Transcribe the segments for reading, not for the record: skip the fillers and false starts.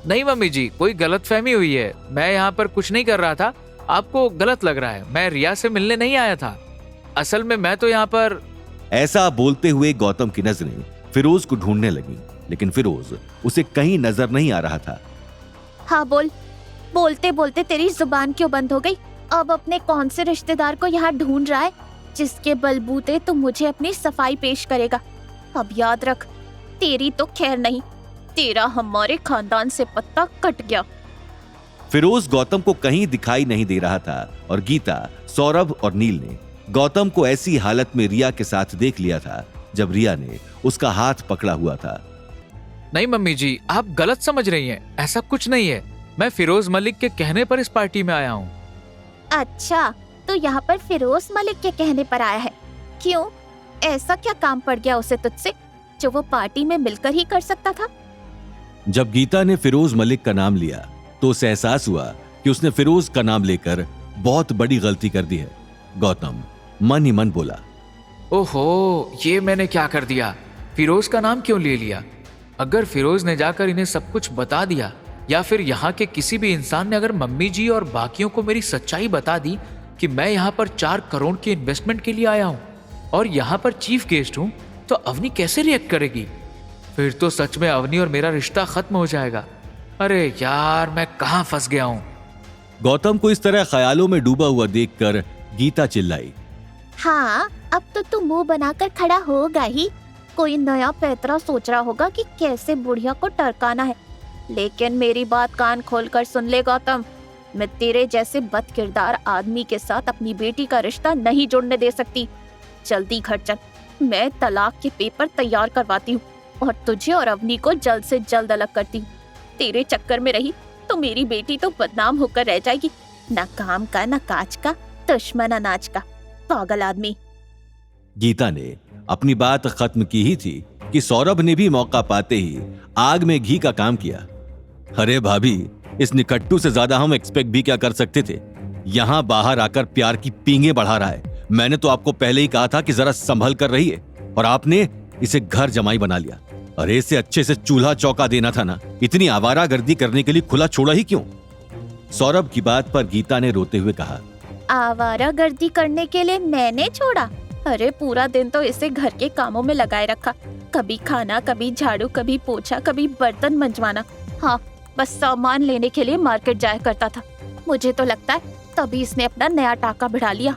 नहीं मम्मी जी, कोई गलतफहमी हुई है। मैं यहाँ पर कुछ नहीं कर रहा था, आपको गलत लग रहा है। मैं रिया से मिलने नहीं आया था। असल में मैं तो यहाँ पर। ऐसा बोलते हुए गौतम की नजरें फिरोज को ढूंढने लगी, लेकिन फिरोज उसे कहीं नजर नहीं आ रहा था। हाँ बोल, बोलते बोलते तेरी जुबान क्यों बंद हो गई? अब अपने कौन से रिश्तेदार को यहाँ ढूंढ रहा है जिसके बलबूते तू मुझे अपनी सफाई पेश करेगा? अब याद रख, तेरी तो खैर नहीं, तेरा हमारे खानदान से पत्ता कट गया। फिरोज गौतम को कहीं दिखाई नहीं दे रहा था और गीता, सौरभ और नील ने गौतम को ऐसी हालत में रिया के साथ देख लिया था जब रिया ने उसका हाथ पकड़ा हुआ था। नहीं मम्मी जी, आप गलत समझ रही हैं। ऐसा कुछ नहीं है। मैं फिरोज मलिक के कहने पर इस पार्टी में आया हूँ। अच्छा, तो यहाँ पर फिरोज मलिक के कहने पर आया है? क्यों, ऐसा क्या काम पड़ गया उसे तुझसे जो वो पार्टी में मिलकर ही कर सकता था? जब गीता ने फिरोज मलिक का नाम लिया तो उसे एहसास हुआ कि उसने फिरोज का नाम लेकर बहुत बड़ी गलती कर दी है। गौतम मन ही मन बोला, ओहो, ये मैंने क्या कर दिया? फिरोज का नाम क्यों ले लिया? अगर फिरोज ने जाकर इन्हें सब कुछ बता दिया, या फिर यहाँ के किसी भी इंसान ने अगर मम्मी जी और बाकियों को मेरी सच्चाई बता दी कि मैं यहाँ पर 4 करोड़ की इन्वेस्टमेंट के लिए आया हूँ और यहाँ पर चीफ गेस्ट हूँ, तो अवनी कैसे रिएक्ट करेगी? फिर तो सच में अवनी और मेरा रिश्ता खत्म हो जाएगा। अरे यार, मैं कहाँ फंस गया हूँ। गौतम को इस तरह ख्यालों में डूबा हुआ देखकर गीता चिल्लाई, हाँ, अब तो तू मुंह बनाकर खड़ा होगा ही। कोई नया पैतरा सोच रहा होगा कि कैसे बुढ़िया को टरकाना है। लेकिन मेरी बात कान खोलकर सुन ले गौतम, मैं तेरे जैसे बदकिरदार आदमी के साथ अपनी बेटी का रिश्ता नहीं जोड़ने दे सकती। जल्दी घर चल, मैं तलाक के पेपर तैयार करवाती हूँ और तुझे और अवनी को जल्द से जल्द अलग करती हूँ। तेरे चक्कर में रही तो मेरी बेटी तो बदनाम होकर रह जाएगी। न काम का न काज का, दुश्मन अनाज का, पागल आदमी। गीता ने अपनी बात खत्म की ही थी कि सौरभ ने भी मौका पाते ही आग में घी का काम किया। अरे भाभी, इस निकट्टू से ज्यादा हम एक्सपेक्ट भी क्या कर सकते थे? यहाँ बाहर आकर प्यार की पींगे बढ़ा रहा है। मैंने तो आपको पहले ही कहा था कि जरा संभल कर रहिए, और आपने इसे घर जमाई बना लिया। अरे इसे अच्छे से चूल्हा चौका देना था ना। इतनी आवारागर्दी करने के लिए खुला छोड़ा ही क्यों? सौरभ की बात पर गीता ने रोते हुए कहा, आवारागर्दी करने के लिए मैंने छोड़ा? अरे पूरा दिन तो इसे घर के कामों में लगाए रखा। कभी खाना, कभी झाड़ू, कभी पोछा, कभी बर्तन मंजवाना। हाँ, बस सामान लेने के लिए मार्केट जाया करता था। मुझे तो लगता है तभी इसने अपना नया टाका भिड़ा लिया।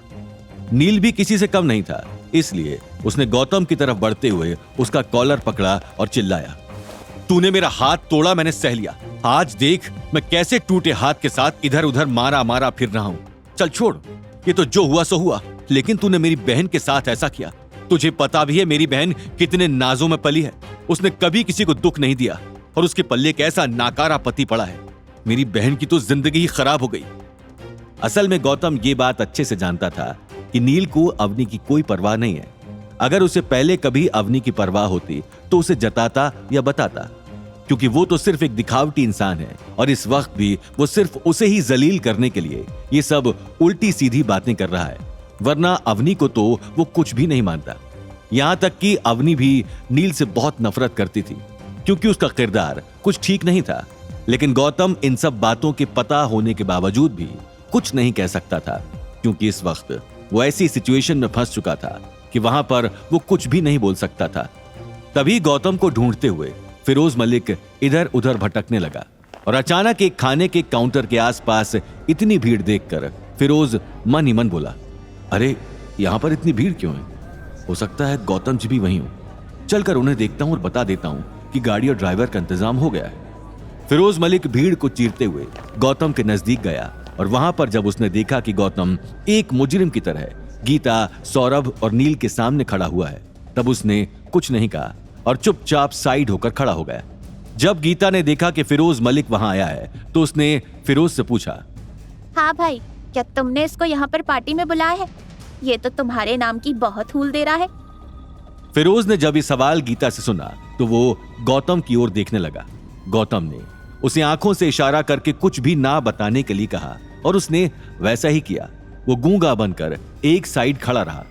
नील भी किसी से कम नहीं था, इसलिए उसने गौतम की तरफ बढ़ते हुए उसका कॉलर पकड़ा और चिल्लाया, तूने मेरा हाथ तोड़ा, मैंने सह लिया। आज देख मैं कैसे टूटे हाथ के साथ इधर उधर मारा मारा फिर रहा हूँ। चल छोड़, ये तो जो हुआ सो हुआ, लेकिन तूने मेरी बहन के साथ ऐसा किया। तुझे पता भी है मेरी बहन कितने नाजों में पली है। उसने कभी किसी को दुख नहीं दिया और उसके पल्ले कैसा नाकारा पति पड़ा है। मेरी बहन की तो जिंदगी ही खराब हो गई। असल में गौतम ये बात अच्छे से जानता था कि नील को अवनी की कोई परवाह नहीं है। अगर उसे पहले कभी अवनी की परवाह होती तो उसे जताता या बताता, क्योंकि वो तो सिर्फ एक दिखावटी इंसान है और इस वक्त भी वो सिर्फ उसे ही जलील करने के लिए ये सब उल्टी सीधी बातें कर रहा है। वरना अवनी को तो वो कुछ भी नहीं मानता। यहां तक कि अवनी भी नील से बहुत नफरत करती थी, क्योंकि उसका किरदार कुछ ठीक नहीं था। लेकिन गौतम इन सब बातों के पता होने के बावजूद भी कुछ नहीं कह सकता था, क्योंकि इस वक्त वो ऐसी सिचुएशन में फंस चुका था कि वहां पर वो कुछ भी नहीं बोल सकता था। तभी गौतम को ढूंढते हुए फिरोज मलिक इधर उधर भटकने लगा और अचानक एक खाने के काउंटर के आसपास इतनी भीड़ देखकर फिरोज मन ही मन बोला, अरे यहां पर इतनी भीड़ क्यों है? हो सकता है गौतम जी भी वहीं हो। चलकर उन्हें देखता हूं और बता देता हूं कि गाड़ी और ड्राइवर का इंतजाम हो गया है। फिरोज मलिक भीड़ को चीरते हुए गौतम के नजदीक गया और वहां पर जब उसने देखा कि गौतम एक मुजरिम की तरह गीता, सौरभ और नील के सामने खड़ा हुआ है, तब उसने कुछ नहीं कहा और चुपचाप साइड होकर खड़ा हो गया। जब गीता ने देखा कि फिरोज मलिक वहां आया है तो उसने फिरोज से पूछा, हाँ भाई, क्या तुमने इसको यहाँ पर पार्टी में बुलाया है? ये तो तुम्हारे नाम की बहुत हूल दे रहा है। फिरोज ने जब ये सवाल गीता से सुना तो वो गौतम की ओर देखने लगा। गौतम ने उसे आंखों से इशारा करके कुछ भी ना बताने के लिए कहा और उसने वैसा ही किया। वो गूंगा बनकर एक साइड खड़ा रहा।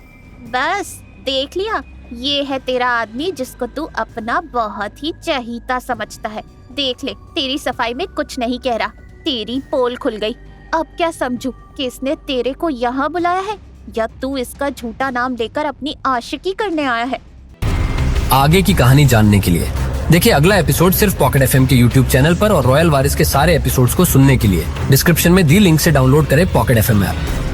बस देख लिया, ये है तेरा आदमी जिसको तू अपना बहुत ही चहीता समझता है। देख ले, तेरी सफाई में कुछ नहीं कह रहा, तेरी पोल खुल गई। अब क्या समझूं कि इसने तेरे को यहाँ बुलाया है या तू इसका झूठा नाम लेकर अपनी आशिकी करने आया है? आगे की कहानी जानने के लिए देखिए अगला एपिसोड सिर्फ पॉकेट एफएम के यूट्यूब चैनल पर और रॉयल वारिस के सारे एपिसोड्स को सुनने के लिए डिस्क्रिप्शन में दी लिंक से डाउनलोड करें पॉकेट एफएम ऐप।